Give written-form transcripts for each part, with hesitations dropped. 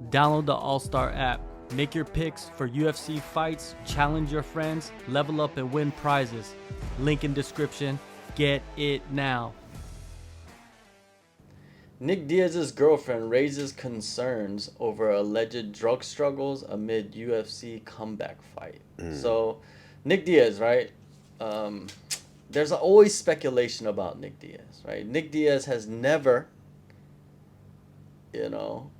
Download the Allstar app. Make your picks for UFC fights, challenge your friends, level up and win prizes. Link in description. Get it now. Nick Diaz's girlfriend raises concerns over alleged drug struggles amid UFC comeback fight. So, Nick Diaz, right? Um, there's always speculation about Nick Diaz, right? Nick Diaz has never, you know,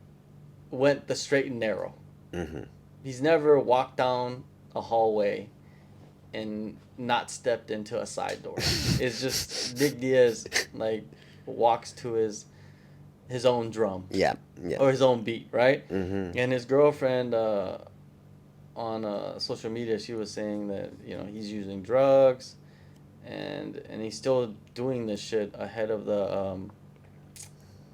went the straight and narrow. Mm-hmm. He's never walked down a hallway and not stepped into a side door. It's just Nick Diaz like walks to his own drum Yeah, yeah. or his own beat, right? Mm-hmm. And his girlfriend on social media, she was saying that he's using drugs, and he's still doing this shit ahead of the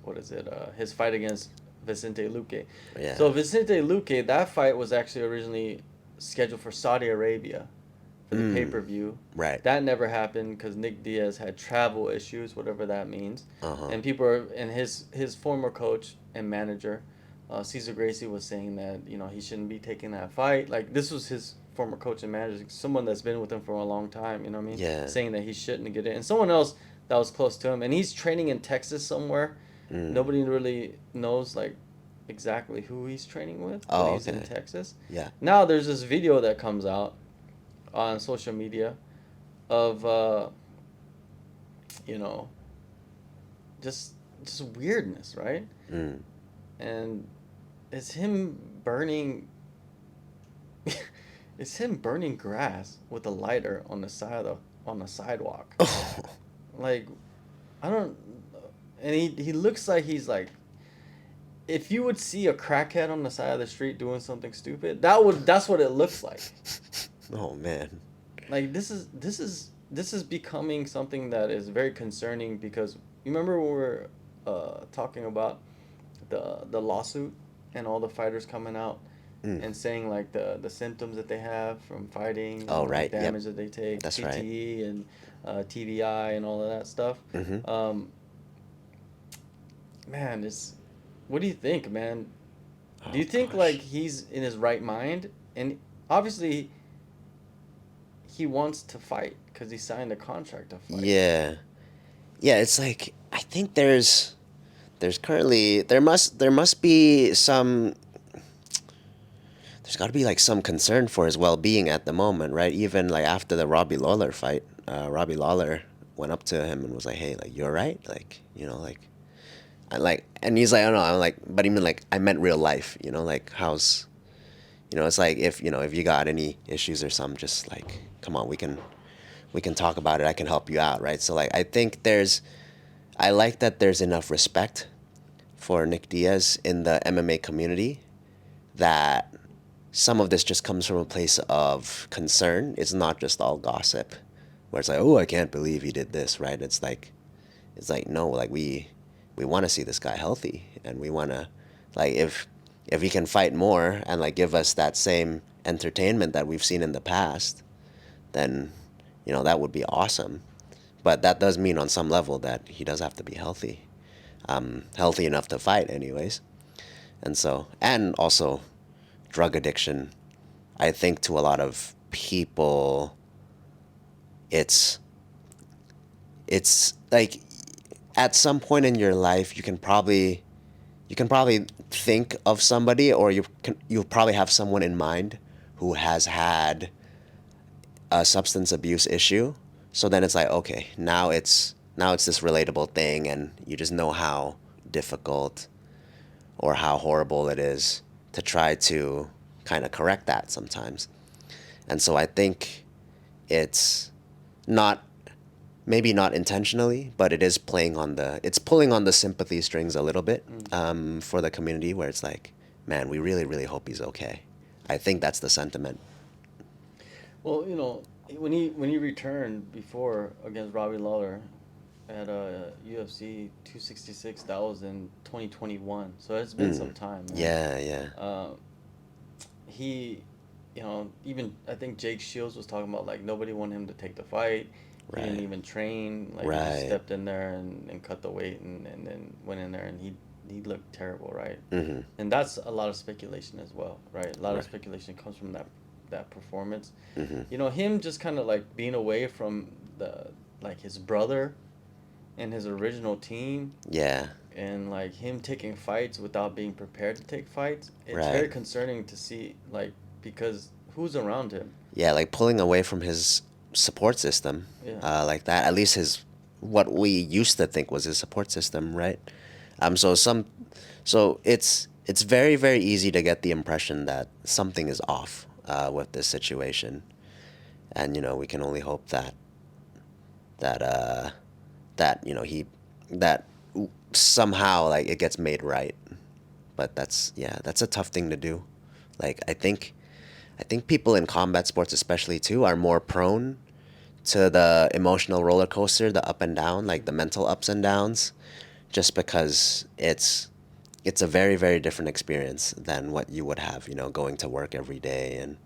what is it? His fight against Vicente Luque. Yeah. So Vicente Luque, that fight was actually originally scheduled for Saudi Arabia for the pay per view. Right. That never happened because Nick Diaz had travel issues, whatever that means. Uh-huh. And people are, and his former coach and manager, Cesar Gracie, was saying that he shouldn't be taking that fight. Like, this was his former coach and manager, someone that's been with him for a long time. You know what I mean? Yeah. Saying that he shouldn't get it, and someone else that was close to him, and he's training in Texas somewhere. Nobody really knows like exactly who he's training with, but Oh, he's in okay. Texas. Yeah. Now there's this video that comes out on social media of you know just weirdness, right? Mm. And it's him burning it's him burning grass with a lighter on the side of on the sidewalk. Oh. Like, I don't, and he looks like he's like, if you would see a crackhead on the side of the street doing something stupid, that's what it looks like. Oh man. Like, this is becoming something that is very concerning, because you remember when we were talking about the lawsuit and all the fighters coming out Mm. and saying like the symptoms that they have from fighting, Oh, and the right. Yep. damage that they take, That's right. CTE and TBI and all of that stuff. Mm-hmm. Man, what do you think, man? Do Oh you think like gosh. he's in his right mind? And obviously he wants to fight because he signed a contract to fight. Yeah. Yeah, it's like I think there's currently there must be some there's got to be like some concern for his well-being at the moment, right? Even like after the Robbie Lawler fight, Robbie Lawler went up to him and was like, "Hey, like you're right, like like and he's like, "I don't know," I'm like, but even like I meant real life, like how's, it's like if you got any issues or something, just like come on, we can talk about it. I can help you out, right? So like I think I like that there's enough respect for Nick Diaz in the MMA community that some of this just comes from a place of concern. It's not just all gossip, where it's like, oh, I can't believe he did this, right? It's like no, like we want to see this guy healthy, and we want to, like, if he can fight more and like give us that same entertainment that we've seen in the past, then that would be awesome. But that does mean on some level that he does have to be healthy, healthy enough to fight, anyways. And also drug addiction. I think to a lot of people, it's like at some point in your life you can probably think of somebody, or you'll probably have someone in mind who has had a substance abuse issue. So then it's like, okay, now it's this relatable thing, and you just know how difficult or how horrible it is to try to kind of correct that sometimes. And so I think it's not, maybe not intentionally, but it is it's pulling on the sympathy strings a little bit, for the community, where it's like, man, we really, really hope he's okay. I think that's the sentiment. Well, when he returned before against Robbie Lawler at UFC 266, that was in 2021. So it's been some Mm. time, man. Yeah, yeah. Uh, he, even I think Jake Shields was talking about like nobody wanted him to take the fight. He didn't Right. even train. Like, he just Right. stepped in there and cut the weight, and then went in there, and he he looked terrible, right? Mm-hmm. And that's a lot of speculation as well, right? A lot of Right. speculation comes from that performance. Mm-hmm. You know, him just kind of like being away from the like his brother and his original team, Yeah. and like him taking fights without being prepared to take fights. It's Right. very concerning to see, like, because who's around him? Yeah, like pulling away from his support system, Yeah. like that. At least his what we used to think was his support system, right? So it's very very easy to get the impression that something is off with this situation, and we can only hope that that he that somehow like it gets made right. But that's a tough thing to do. Like I think people in combat sports especially too are more prone to the emotional roller coaster, the up and down, like the mental ups and downs, just because it's a very very different experience than what you would have, going to work every day and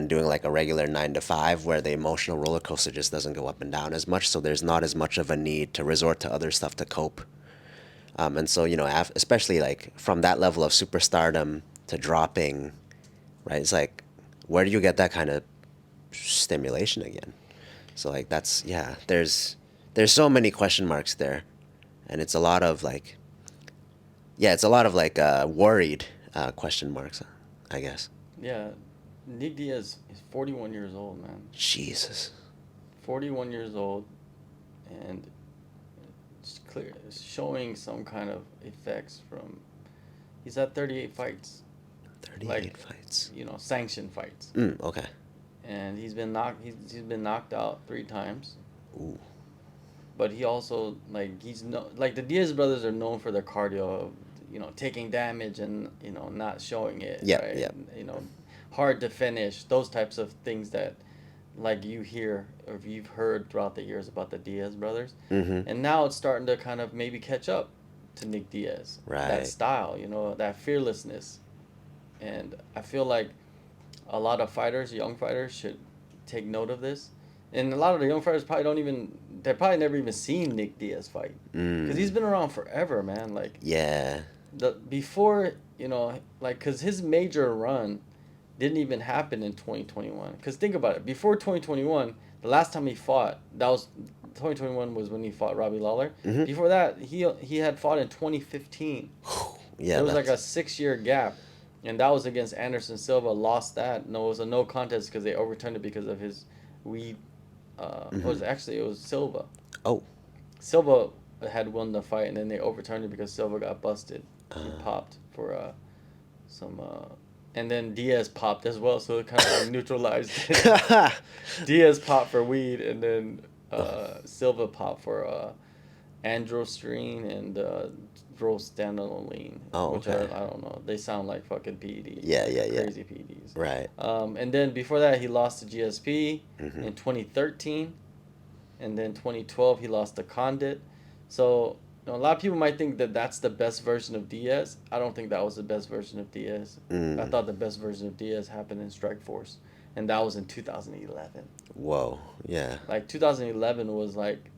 doing like a regular 9 to 5 where the emotional roller coaster just doesn't go up and down as much. So there's not as much of a need to resort to other stuff to cope. And so especially like from that level of superstardom to dropping, right? It's like, where do you get that kind of stimulation again? So like that's yeah. There's so many question marks there, and it's a lot of like it's a lot of like worried question marks, I guess. Yeah. Nick Diaz is 41 years old, man. Jesus. 41 years old, and it's clear, it's showing some kind of effects from. He's had 38 fights, 38 like, fights. sanctioned fights, Okay. and he's been knocked out 3 times. Ooh. But he also, like, like the Diaz brothers are known for their cardio of, taking damage and, not showing it, Yep. right? Yep. And, hard to finish, those types of things that, like, you hear or you've heard throughout the years about the Diaz brothers. Mm-hmm. And now it's starting to kind of maybe catch up to Nick Diaz. That Right. style, that fearlessness. And I feel like a lot of fighters, young fighters, should take note of this. And a lot of the young fighters they probably never even seen Nick Diaz fight. Because he's Mm. been around forever, man. Like, Yeah. before, like, because his major run didn't even happen in 2021. Because think about it. Before 2021, the last time he fought, that was 2021 was when he fought Robbie Lawler. Mm-hmm. Before that, he had fought in 2015. Yeah. There was like a That's 6 year gap, and that was against Anderson Silva. Lost that. No, it was a no contest because they overturned it because of his weed. mm-hmm. It was Silva. Oh. Silva had won the fight, and then they overturned it because Silva got busted. He Uh, popped for some. And then Diaz popped as well, so it kind of like neutralized it. Diaz popped for weed, and then Silva popped for androsterone and drostanolone, oh. which are, Okay. I don't know. They sound like fucking PEDs, Yeah. like Yeah. Yeah. crazy PEDs. Right. And then before that, he lost to GSP Mm-hmm. in 2013, and then 2012 he lost to Condit. So, a lot of people might think that that's the best version of Diaz. I don't think that was the best version of Diaz. I Mm. thought the best version of Diaz happened in Strikeforce, and that was in 2011. Whoa. Yeah. Like 2011 was like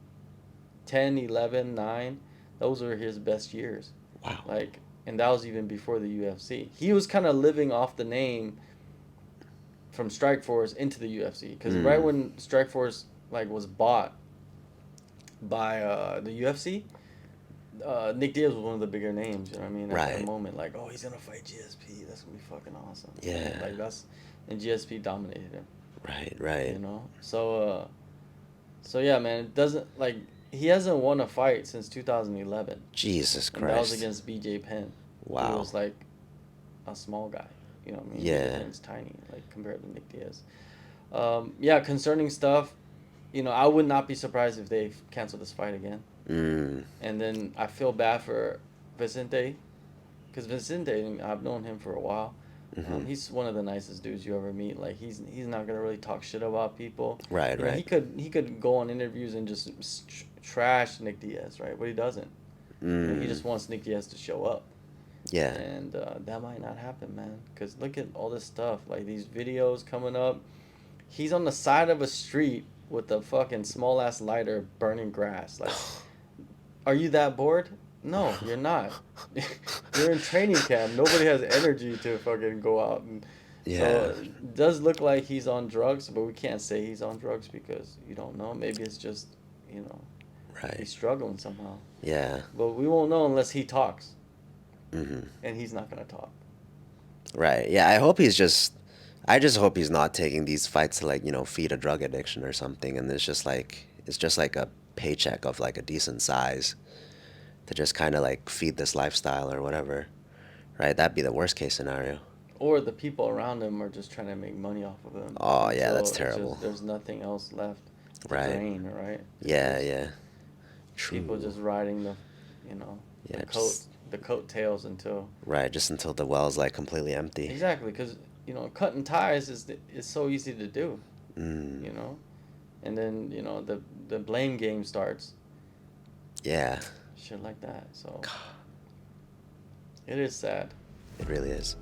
10, 11, 9. Those were his best years. Wow. Like, and that was even before the UFC. He was kind of living off the name from Strikeforce into the UFC, because right Mm. when Strikeforce like was bought by the UFC, Nick Diaz was one of the bigger names. You know what I mean? At that Right. moment, like, oh, he's gonna fight GSP. That's gonna be fucking awesome. Yeah. Like and GSP dominated him. Right. Right. So yeah, man. It doesn't, like, he hasn't won a fight since 2011, Jesus and that was Christ. against BJ Penn, who Wow. was like a small guy. You know what I mean? Yeah. BJ Penn's tiny, like, compared to Nick Diaz. Yeah, concerning stuff. I would not be surprised if they cancel this fight again. Mm. And then I feel bad for Vicente, because Vicente, I've known him for a while. Mm-hmm. He's one of the nicest dudes you ever meet. Like, he's not gonna really talk shit about people. Right. You know, Right. he could go on interviews and just trash Nick Diaz, right? But he doesn't. He just Mm. wants Nick Diaz to show up, Yeah. and that might not happen, man. Because look at all this stuff, like these videos coming up. He's on the side of a street with a fucking small ass lighter burning grass. Like, are you that bored? No, you're not. You're in training camp. Nobody has energy to fucking go out and. So Yeah, it does look like he's on drugs, but we can't say he's on drugs because you don't know. Maybe it's just, you know, right. he's struggling somehow. Yeah. But we won't know unless he talks, Hmm. and he's not gonna talk. Right. Yeah, I just hope he's not taking these fights to like, feed a drug addiction or something and it's just like a paycheck of like a decent size to just kind of like feed this lifestyle or whatever. Right? That'd be the worst case scenario. Or the people around him are just trying to make money off of him, Oh, and yeah, that's so it's terrible. just there's nothing else left to Right. drain, right? It's Yeah, just yeah. people True. just riding the, you know, Yeah, just the coattails until right, just until the well's like completely empty. exactly because cutting ties is so easy to do, Mm. you know, and then the blame game starts, Yeah. shit like that. So it is sad. It really is.